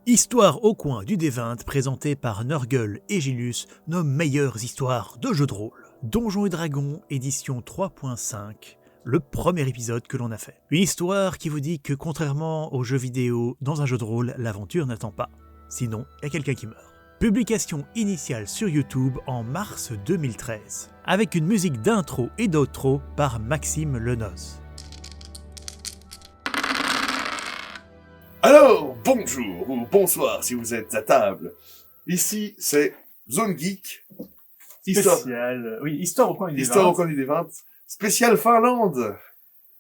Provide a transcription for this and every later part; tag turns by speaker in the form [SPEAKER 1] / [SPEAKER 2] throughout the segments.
[SPEAKER 1] Histoire au coin du D20 présentée par Nurgle et Gilus, nos meilleures histoires de jeux de rôle. Donjons et Dragons, édition 3.5, le premier épisode que l'on a fait. Une histoire qui vous dit que contrairement aux jeux vidéo, dans un jeu de rôle, l'aventure n'attend pas. Sinon, il y a quelqu'un qui meurt. Publication initiale sur YouTube en mars 2013, avec une musique d'intro et d'outro par Maxime Lenoz.
[SPEAKER 2] Alors, bonjour ou bonsoir si vous êtes à table. Ici, c'est Zone Geek.
[SPEAKER 3] Spécial. Oui, histoire au coin du
[SPEAKER 2] Histoire
[SPEAKER 3] D20.
[SPEAKER 2] au coin du D20. Spécial Finlande.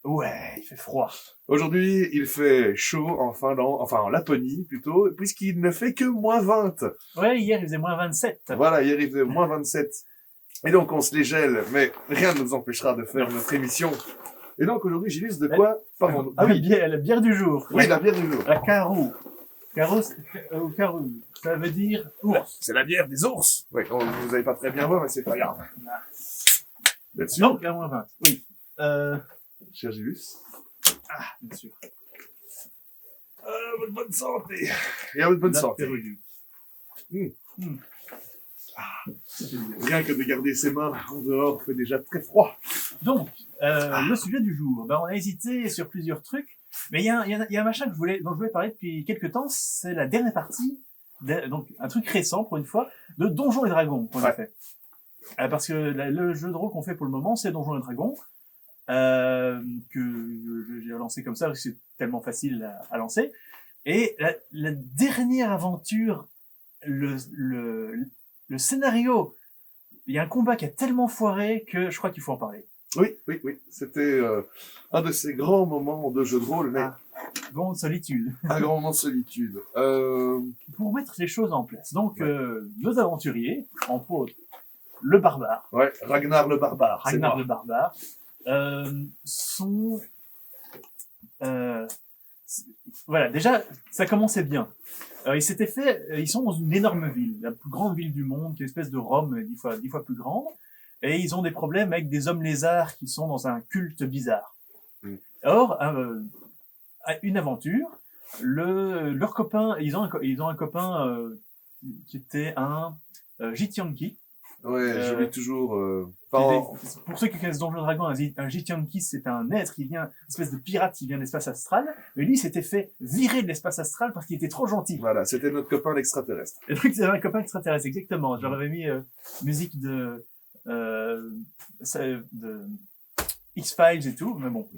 [SPEAKER 3] Ouais, il fait froid.
[SPEAKER 2] Aujourd'hui, il fait chaud en Finlande, enfin en Laponie plutôt, puisqu'il ne fait que moins 20.
[SPEAKER 3] Ouais, hier il faisait moins 27.
[SPEAKER 2] Voilà, hier il faisait moins 27. Et donc on se les gèle, mais rien ne nous empêchera de faire notre émission. Et donc aujourd'hui, Gilles, de quoi parlons-nous?
[SPEAKER 3] Ah oui, la bière du jour.
[SPEAKER 2] Oui, la bière du jour.
[SPEAKER 3] La Carou. Carou, ça veut dire ours.
[SPEAKER 2] C'est la bière des ours. Oui, vous avez pas très bien voir, mais c'est pas grave. Là-dessus,
[SPEAKER 3] Donc, à moins 20. Oui.
[SPEAKER 2] cher Gilles.
[SPEAKER 3] Ah, bien sûr.
[SPEAKER 2] Votre bonne santé. Et à votre bonne
[SPEAKER 3] La
[SPEAKER 2] santé.
[SPEAKER 3] Pérodu.
[SPEAKER 2] Rien que de garder ses mains en dehors fait déjà très froid.
[SPEAKER 3] Donc, le sujet du jour. Ben, on a hésité sur plusieurs trucs, mais il y a un machin dont je voulais parler depuis quelques temps, c'est la dernière partie, donc un truc récent pour une fois, de Donjons et Dragons qu'on a fait. Parce que le jeu de rôle qu'on fait pour le moment, c'est Donjons et Dragons, que j'ai lancé comme ça, parce que c'est tellement facile à lancer. Et la dernière aventure, le scénario, il y a un combat qui a tellement foiré que je crois qu'il faut en parler.
[SPEAKER 2] Oui. C'était un de ces grands moments de jeu de rôle, mais
[SPEAKER 3] Grande solitude.
[SPEAKER 2] un grand moment de solitude.
[SPEAKER 3] Pour mettre les choses en place. Donc, nos aventuriers, entre autres, le barbare,
[SPEAKER 2] Ouais, Ragnar le barbare. c'est
[SPEAKER 3] Ragnar
[SPEAKER 2] moi.
[SPEAKER 3] le barbare, sont... voilà, déjà, ça commençait bien. Ils sont dans une énorme ville, la plus grande ville du monde, qui est une espèce de Rome 10 fois plus grande, et ils ont des problèmes avec des hommes lézards qui sont dans un culte bizarre. Or, à une aventure, leur copain, ils ont un copain qui était un Githyanki.
[SPEAKER 2] Ouais, je l'ai toujours...
[SPEAKER 3] Pour ceux qui connaissent Donjons et Dragons, un Githyanki, c'est un être qui vient, une espèce de pirate qui vient de l'espace astral, mais lui s'était fait virer de l'espace astral parce qu'il était trop gentil.
[SPEAKER 2] Voilà, c'était notre copain l'extraterrestre.
[SPEAKER 3] Et donc, c'est un copain extraterrestre, exactement. J'aurais mis musique de X-Files et tout, mais bon.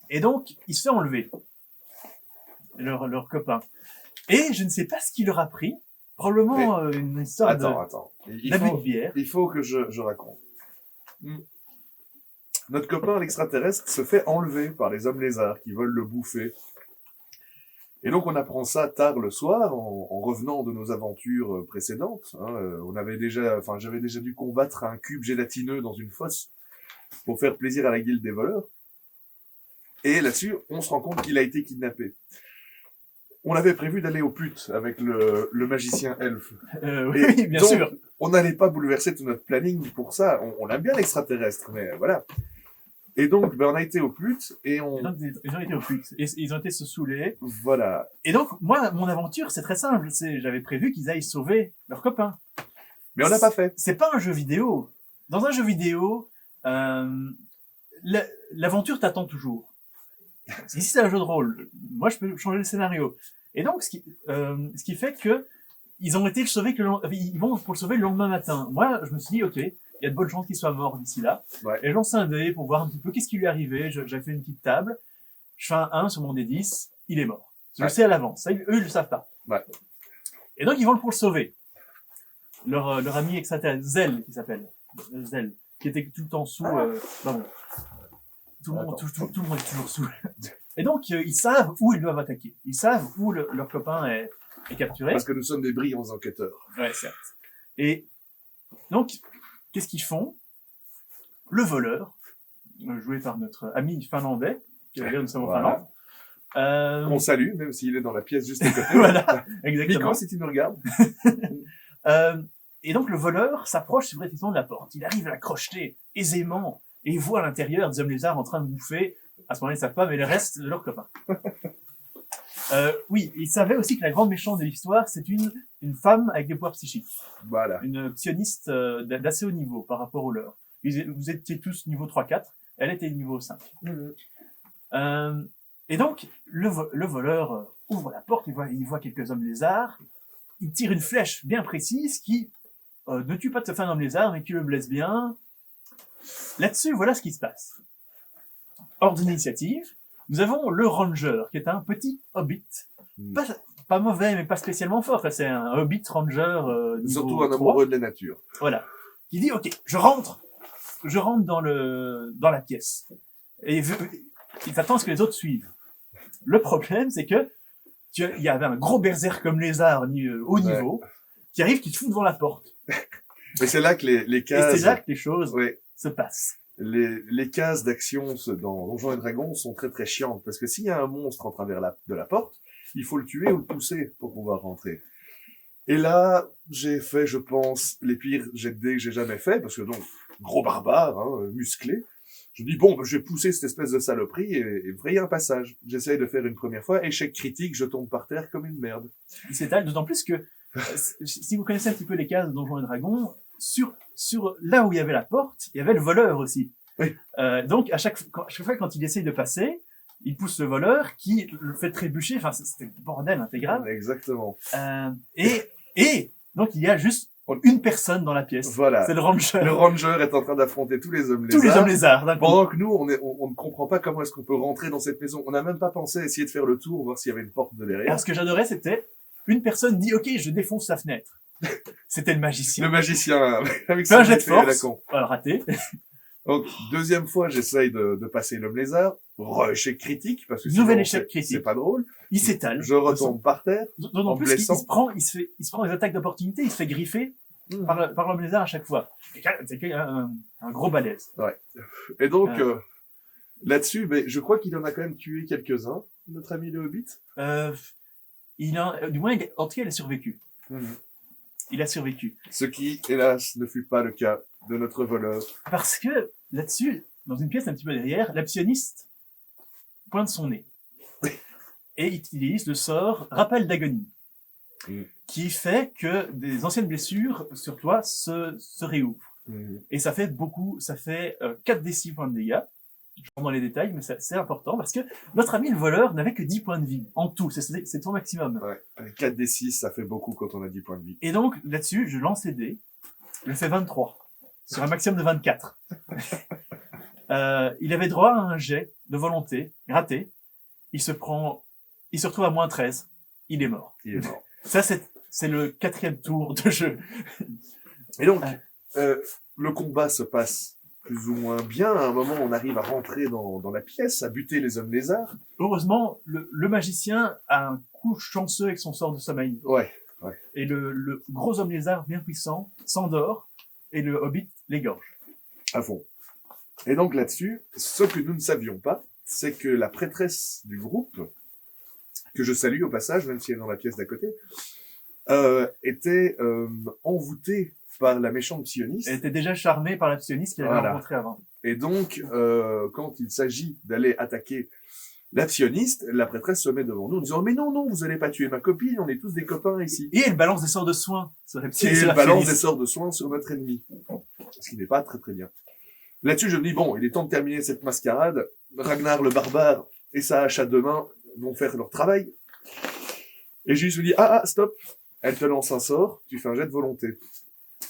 [SPEAKER 3] Et donc, il se fait enlever, leur copain. Et je ne sais pas ce qu'il leur a pris. Probablement une histoire
[SPEAKER 2] Attends.
[SPEAKER 3] d'abus de bière.
[SPEAKER 2] Il faut que je raconte. Notre copain l'extraterrestre se fait enlever par les hommes lézards qui veulent le bouffer. Et donc on apprend ça tard le soir, en revenant de nos aventures précédentes. J'avais déjà dû combattre un cube gélatineux dans une fosse pour faire plaisir à la guilde des voleurs. Et là-dessus, on se rend compte qu'il a été kidnappé. On avait prévu d'aller au pute avec le magicien elfe.
[SPEAKER 3] Oui, bien
[SPEAKER 2] donc,
[SPEAKER 3] sûr.
[SPEAKER 2] On n'allait pas bouleverser tout notre planning pour ça. On aime bien l'extraterrestre, mais voilà. Et donc, on a été au pute et on...
[SPEAKER 3] Et donc, ils ont été au pute. Et ils ont été se saouler.
[SPEAKER 2] Voilà.
[SPEAKER 3] Et donc, moi, mon aventure, c'est très simple. J'avais prévu qu'ils aillent sauver leur copain.
[SPEAKER 2] Mais on l'a pas fait.
[SPEAKER 3] C'est pas un jeu vidéo. Dans un jeu vidéo, l'aventure t'attend toujours. Ici, c'est un jeu de rôle. Moi, je peux changer le scénario. Et donc, ce qui fait que ils ont été le sauver ils vont pour le sauver le lendemain matin. Moi, je me suis dit, ok, il y a de bonnes chances qu'il soit mort d'ici là.
[SPEAKER 2] Ouais.
[SPEAKER 3] Et je lance un dé pour voir un petit peu qu'est-ce qui lui est arrivé. J'ai fait une petite table. Je fais un 1 sur mon D10. Il est mort. Je le sais à l'avance. Ça, eux, ils le savent pas.
[SPEAKER 2] Ouais.
[SPEAKER 3] Et donc, ils vont pour le sauver. Leur ami extraterrestre, Zell, qui s'appelle. Zell. Qui était tout le temps sous, pardon. Tout le monde est toujours sous. Et donc, ils savent où ils doivent attaquer. Ils savent où leur copain est capturé.
[SPEAKER 2] Parce que nous sommes des brillants enquêteurs.
[SPEAKER 3] Ouais, certes. Et donc, qu'est-ce qu'ils font? Le voleur, joué par notre ami finlandais, qui est nous sommes en Finlande.
[SPEAKER 2] On salue, même s'il est dans la pièce juste à côté.
[SPEAKER 3] Voilà, exactement.
[SPEAKER 2] Nico, si tu nous regardes.
[SPEAKER 3] Et donc, le voleur s'approche subrepticement de la porte. Il arrive à la crocheter aisément et il voit à l'intérieur des hommes lézards en train de bouffer. À ce moment-là, ils ne savent pas, mais le reste de leurs copains. Oui, il savait aussi que la grande méchante de l'histoire, c'est une femme avec des pouvoirs psychiques.
[SPEAKER 2] Voilà.
[SPEAKER 3] Une psioniste d'assez haut niveau par rapport au leur. Vous étiez tous niveau 3-4, elle était niveau 5. Et donc, le voleur ouvre la porte, il voit quelques hommes lézards, il tire une flèche bien précise qui ne tue pas tout à fait un homme lézard, mais qui le blesse bien. Là-dessus, voilà ce qui se passe. Ordre d'initiative, nous avons le ranger, qui est un petit hobbit, pas mauvais, mais pas spécialement fort. C'est un hobbit ranger niveau
[SPEAKER 2] Surtout un
[SPEAKER 3] 3.
[SPEAKER 2] amoureux de la nature.
[SPEAKER 3] Voilà. Qui dit, ok, je rentre dans la pièce. Et il s'attend à ce que les autres suivent. Le problème, c'est que il y avait un gros berserk comme lézard au niveau, qui arrive, qui te fout devant la porte.
[SPEAKER 2] Mais c'est là que les
[SPEAKER 3] Et
[SPEAKER 2] cases...
[SPEAKER 3] c'est là que les choses
[SPEAKER 2] Ouais.
[SPEAKER 3] se passent.
[SPEAKER 2] Les cases d'action dans Donjons et Dragons sont très très chiantes, parce que s'il y a un monstre en travers de la porte, il faut le tuer ou le pousser pour pouvoir rentrer. Et là, j'ai fait, je pense, les pires jets de dés que j'ai jamais fait, parce que donc, gros barbare, hein, musclé. Je dis, bon, je vais pousser cette espèce de saloperie et frayer un passage. J'essaye de faire une première fois, échec critique, je tombe par terre comme une merde.
[SPEAKER 3] Il s'étale, d'autant plus que, si vous connaissez un petit peu les cases de Donjons et Dragons, sur là où il y avait la porte, il y avait le voleur aussi.
[SPEAKER 2] Oui.
[SPEAKER 3] Donc, à chaque fois quand il essaye de passer, il pousse le voleur qui le fait trébucher. Enfin, c'était le bordel intégral.
[SPEAKER 2] Exactement.
[SPEAKER 3] Et donc, il y a juste une personne dans la pièce.
[SPEAKER 2] Voilà.
[SPEAKER 3] C'est le ranger.
[SPEAKER 2] Le ranger est en train d'affronter tous les hommes lézards.
[SPEAKER 3] Tous les hommes lézards, d'un coup.
[SPEAKER 2] Pendant que nous, on ne comprend pas comment est-ce qu'on peut rentrer dans cette maison. On n'a même pas pensé à essayer de faire le tour, voir s'il y avait une porte de derrière.
[SPEAKER 3] Alors, ce que j'adorais, c'était une personne dit, ok, je défonce la fenêtre. C'était le magicien.
[SPEAKER 2] Le magicien, avec
[SPEAKER 3] Fais un
[SPEAKER 2] son
[SPEAKER 3] jet de
[SPEAKER 2] épée à la
[SPEAKER 3] force.
[SPEAKER 2] con.
[SPEAKER 3] Raté.
[SPEAKER 2] Donc, deuxième fois, j'essaye de passer l'homme lézard. Échec critique, parce que
[SPEAKER 3] Nouvel
[SPEAKER 2] sinon,
[SPEAKER 3] échec critique.
[SPEAKER 2] c'est pas drôle.
[SPEAKER 3] Il s'étale.
[SPEAKER 2] Je retombe par terre.
[SPEAKER 3] En
[SPEAKER 2] en
[SPEAKER 3] plus,
[SPEAKER 2] blessant.
[SPEAKER 3] il se prend des attaques d'opportunité, il se fait griffer par l'homme lézard à chaque fois. C'est un gros balèze.
[SPEAKER 2] Et donc, là-dessus, mais je crois qu'il en a quand même tué quelques-uns, notre ami le Hobbit.
[SPEAKER 3] Du moins, en tout cas, il a survécu. Il a survécu.
[SPEAKER 2] Ce qui, hélas, ne fut pas le cas de notre voleur.
[SPEAKER 3] Parce que, là-dessus, dans une pièce un petit peu derrière, la psioniste pointe son nez. Et il utilise le sort Rappel d'agonie. Qui fait que des anciennes blessures sur toi se réouvrent. Et ça fait 4d6 points de dégâts. Je rentre dans les détails, mais c'est important parce que notre ami le voleur n'avait que 10 points de vie en tout. C'est son maximum.
[SPEAKER 2] Ouais. 4d6, ça fait beaucoup quand on a 10 points de vie.
[SPEAKER 3] Et donc, là-dessus, je lance les dés. Je fais 23. Sur un maximum de 24. Il avait droit à un jet de volonté, raté. Il se retrouve à moins 13. Il est mort.
[SPEAKER 2] Il est mort.
[SPEAKER 3] Ça, c'est le 4e tour de jeu.
[SPEAKER 2] Et donc, le combat se passe plus ou moins bien. À un moment, on arrive à rentrer dans la pièce, à buter les hommes lézards.
[SPEAKER 3] Heureusement, le magicien a un coup chanceux avec son sort de sommeil.
[SPEAKER 2] Ouais.
[SPEAKER 3] Et le gros homme lézard bien puissant s'endort et le hobbit l'égorge.
[SPEAKER 2] À fond. Et donc là-dessus, ce que nous ne savions pas, c'est que la prêtresse du groupe, que je salue au passage, même si elle est dans la pièce d'à côté, était envoûtée par la méchante psioniste.
[SPEAKER 3] Elle était déjà charmée par la psioniste qu'elle avait rencontrée avant.
[SPEAKER 2] Et donc, quand il s'agit d'aller attaquer la psioniste, la prêtresse se met devant nous en disant « Mais non, vous allez pas tuer ma copine, on est tous des copains ici. »
[SPEAKER 3] Et elle balance des sorts de soins sur la psioniste.
[SPEAKER 2] Et elle balance des sorts de soins sur notre ennemi. Ce qui n'est pas très très bien. Là-dessus, je me dis, bon, il est temps de terminer cette mascarade. Ragnar le barbare et sa hache à 2 mains vont faire leur travail. Et Julius me dit, stop. Elle te lance un sort, tu fais un jet de volonté.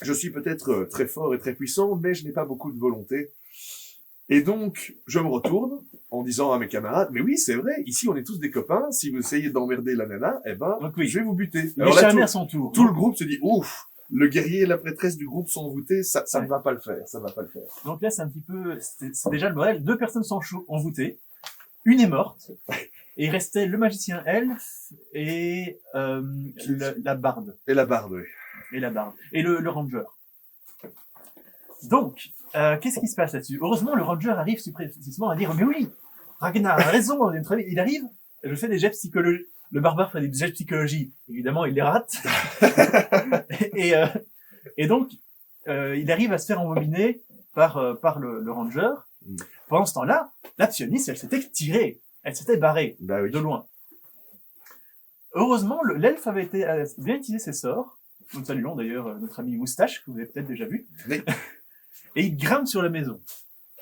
[SPEAKER 2] Je suis peut-être très fort et très puissant, mais je n'ai pas beaucoup de volonté. Et donc, je me retourne en disant à mes camarades, mais oui, c'est vrai, ici on est tous des copains, si vous essayez d'emmerder la nana, donc, oui, je vais vous buter.
[SPEAKER 3] Alors là, à son tour.
[SPEAKER 2] Tout le groupe se dit, ouf, le guerrier et la prêtresse du groupe sont envoûtés, ça ne va pas le faire, ça ne va pas le faire.
[SPEAKER 3] Donc là, c'est un petit peu, c'est déjà le bordel. 2 personnes sont envoûtées, une est morte, et il restait le magicien elfe et la barde.
[SPEAKER 2] Et la barde, oui.
[SPEAKER 3] Et la barde. Et le ranger. Donc, qu'est-ce qui se passe là-dessus? Heureusement, le ranger arrive précisément à dire, mais oui, Ragnar a raison, il arrive, je fais des jets psychologiques. Le barbare fait des jets de psychologie. Évidemment, il les rate. et donc, il arrive à se faire embobiner par le ranger. Pendant ce temps-là, la psioniste, elle s'était tirée. Elle s'était barrée de loin. Heureusement, l'elfe avait bien utilisé ses sorts. Nous saluons d'ailleurs notre ami Moustache, que vous avez peut-être déjà vu.
[SPEAKER 2] Oui.
[SPEAKER 3] Et il grimpe sur la maison.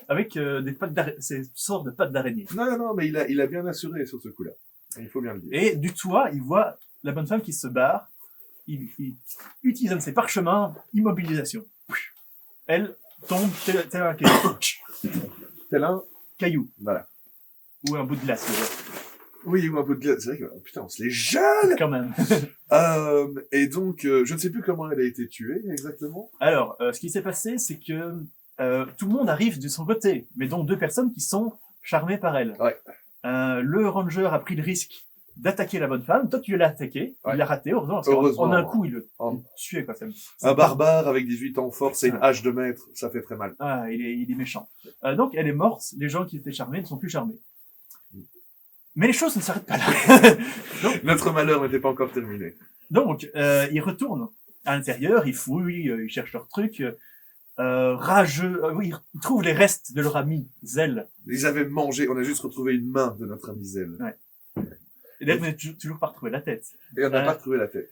[SPEAKER 3] Avec ces sorts de pattes d'araignée.
[SPEAKER 2] Non, mais il a bien assuré sur ce coup-là. Il faut bien le dire.
[SPEAKER 3] Et du toit, il voit la bonne femme qui se barre. Il utilise un de ses parchemins, immobilisation. Elle tombe tel un caillou.
[SPEAKER 2] Tel un
[SPEAKER 3] Caillou.
[SPEAKER 2] Voilà.
[SPEAKER 3] Ou un bout de glace.
[SPEAKER 2] Oui, ou un peu de glace. C'est vrai que, oh, putain, on se les gèle!
[SPEAKER 3] Quand même.
[SPEAKER 2] Et donc, je ne sais plus comment elle a été tuée, exactement.
[SPEAKER 3] Alors, ce qui s'est passé, c'est que tout le monde arrive de son côté, mais dont 2 personnes qui sont charmées par elle.
[SPEAKER 2] Ouais.
[SPEAKER 3] Le ranger a pris le risque d'attaquer la bonne femme. Toi, tu l'as attaqué.
[SPEAKER 2] Ouais.
[SPEAKER 3] Il l'a raté, heureusement, parce
[SPEAKER 2] Heureusement.
[SPEAKER 3] qu'en un coup, il le
[SPEAKER 2] En-
[SPEAKER 3] tuait, quoi.
[SPEAKER 2] Un barbare avec 18 ans force et une hache de maître, ça fait très mal.
[SPEAKER 3] Ah, il est méchant. Donc, elle est morte. Les gens qui étaient charmés ne sont plus charmés. Mais les choses ne s'arrêtent pas là.
[SPEAKER 2] Notre malheur n'était pas encore terminé.
[SPEAKER 3] Donc, ils retournent à l'intérieur, ils fouillent, ils cherchent leurs trucs. Rageux, oui, ils trouvent les restes de leur ami Zell.
[SPEAKER 2] Ils avaient mangé, on a juste retrouvé une main de notre ami Zell.
[SPEAKER 3] Et d'ailleurs, vous n'avez toujours pas retrouvé la tête.
[SPEAKER 2] Et on n'a pas retrouvé la tête.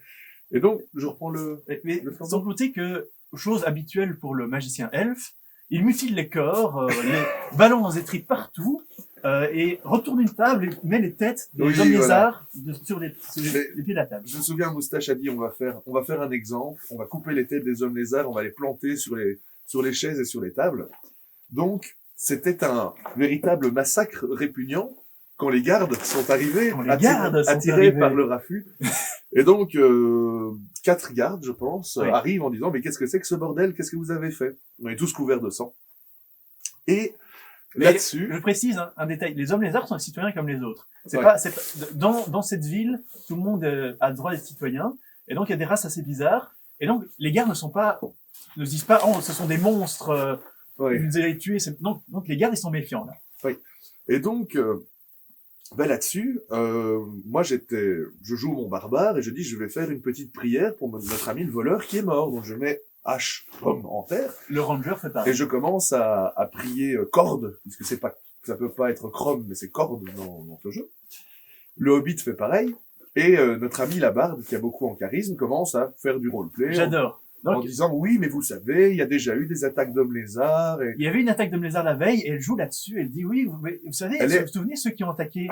[SPEAKER 2] Et donc, je reprends
[SPEAKER 3] Mais
[SPEAKER 2] le flambeau.
[SPEAKER 3] sans compter que, chose habituelle pour le magicien elfe, il mutile les corps, les balance des tripes partout, et retourne une table et met les têtes des
[SPEAKER 2] Oui,
[SPEAKER 3] hommes
[SPEAKER 2] voilà.
[SPEAKER 3] lézards sur les
[SPEAKER 2] Mais-
[SPEAKER 3] pieds de la table.
[SPEAKER 2] Je me souviens, Moustache a dit, on va faire un exemple, on va couper les têtes des hommes lézards, on va les planter sur les chaises et sur les tables. Donc, c'était un véritable massacre répugnant quand les gardes sont arrivés,
[SPEAKER 3] Quand les gardes sont
[SPEAKER 2] attirés
[SPEAKER 3] arrivés.
[SPEAKER 2] par le raffut. Et donc, 4 gardes, je pense,
[SPEAKER 3] Oui.
[SPEAKER 2] arrivent en disant, mais qu'est-ce que c'est que ce bordel? Qu'est-ce que vous avez fait? On est tous couverts de sang. Et
[SPEAKER 3] Mais
[SPEAKER 2] là-dessus,
[SPEAKER 3] je précise un détail, les hommes lézards sont des citoyens comme les autres. C'est
[SPEAKER 2] Ouais.
[SPEAKER 3] pas, dans cette ville, tout le monde a le droit d'être citoyen, et donc il y a des races assez bizarres, et donc les gardes ne se disent pas, oh, ce sont des monstres,
[SPEAKER 2] ouais.
[SPEAKER 3] vous allez les tuer, donc les gardes ils sont méfiants là.
[SPEAKER 2] Et donc, là-dessus, moi je joue mon barbare et je dis je vais faire une petite prière pour notre ami le voleur qui est mort. Donc je mets hache, pomme en terre
[SPEAKER 3] Le ranger fait
[SPEAKER 2] et
[SPEAKER 3] pareil.
[SPEAKER 2] je commence à prier corde, puisque ça peut pas être chrome, mais c'est corde dans ce jeu. Le hobbit fait pareil et notre ami la barde qui a beaucoup en charisme commence à faire du roleplay
[SPEAKER 3] J'adore.
[SPEAKER 2] en
[SPEAKER 3] Donc
[SPEAKER 2] disant oui mais vous savez il y a déjà eu des attaques d'hommes lézards et
[SPEAKER 3] il y avait une attaque de lézard la veille, et elle joue là-dessus, elle dit oui, vous savez,
[SPEAKER 2] Elle
[SPEAKER 3] vous
[SPEAKER 2] est-
[SPEAKER 3] vous souvenez ceux qui ont attaqué.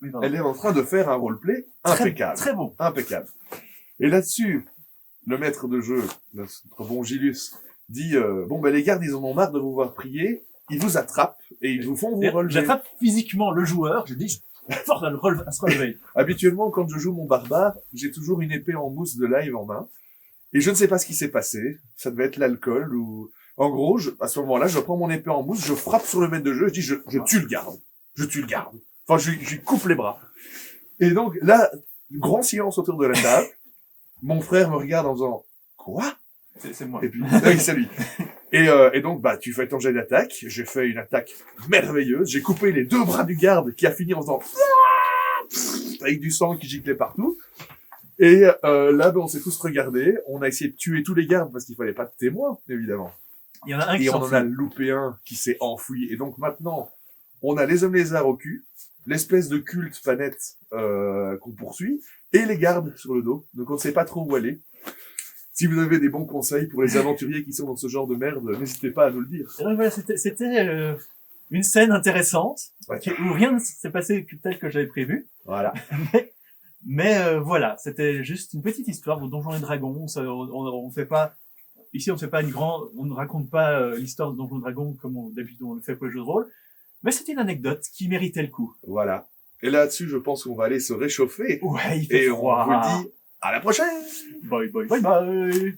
[SPEAKER 3] Oui, pardon.
[SPEAKER 2] elle est en train de faire un roleplay
[SPEAKER 3] Très-
[SPEAKER 2] impeccable.
[SPEAKER 3] Très beau.
[SPEAKER 2] Impeccable. Et là-dessus, le maître de jeu, notre bon Gilus, dit bon ben les gardes ils en ont marre de vous voir prier, ils vous attrapent et ils vous font vous
[SPEAKER 3] D'ailleurs,
[SPEAKER 2] relever.
[SPEAKER 3] J'attrape physiquement le joueur, je dis force à se relever.
[SPEAKER 2] Habituellement quand je joue mon barbare, j'ai toujours une épée en mousse de live en main et je ne sais pas ce qui s'est passé, ça devait être l'alcool ou en gros à ce moment-là je prends mon épée en mousse, je frappe sur le maître de jeu, je dis je tue le garde, enfin je lui coupe les bras. Et donc là grand silence autour de la table. Mon frère me regarde en disant quoi?
[SPEAKER 3] C'est moi.
[SPEAKER 2] Et puis, oui, c'est lui. Et donc, tu fais ton jet d'attaque. J'ai fait une attaque merveilleuse. J'ai coupé les 2 bras du garde qui a fini en faisant avec du sang qui giclait partout. Et là, on s'est tous regardés. On a essayé de tuer tous les gardes parce qu'il fallait pas de témoins, évidemment.
[SPEAKER 3] Il y en a un qui
[SPEAKER 2] Et on en a
[SPEAKER 3] s'enfuit.
[SPEAKER 2] loupé un qui s'est enfoui. Et donc maintenant, on a les hommes lézards au cul, l'espèce de culte panette qu'on poursuit, et les gardes sur le dos. Donc on ne sait pas trop où aller. Si vous avez des bons conseils pour les aventuriers qui sont dans ce genre de merde, n'hésitez pas à nous le dire.
[SPEAKER 3] Et donc voilà, c'était une scène intéressante,
[SPEAKER 2] Ouais.
[SPEAKER 3] où rien ne s'est passé tel que j'avais prévu.
[SPEAKER 2] Voilà.
[SPEAKER 3] Mais voilà, c'était juste une petite histoire de Donjons et Dragons. On fait pas, ici on fait pas on ne raconte pas l'histoire de Donjons et Dragons comme d'habitude on le fait pour les jeux de rôle. Mais c'était une anecdote qui méritait le coup.
[SPEAKER 2] Voilà. Et là-dessus, je pense qu'on va aller se réchauffer.
[SPEAKER 3] Ouais, il fait
[SPEAKER 2] Et
[SPEAKER 3] froid.
[SPEAKER 2] on vous dit à la prochaine.
[SPEAKER 3] Bye bye bye bye.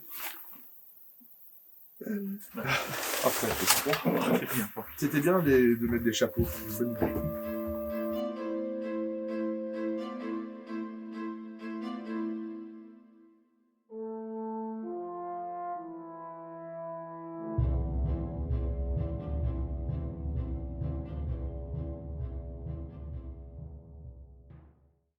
[SPEAKER 2] Après, c'était bien de mettre des chapeaux. Bonne idée.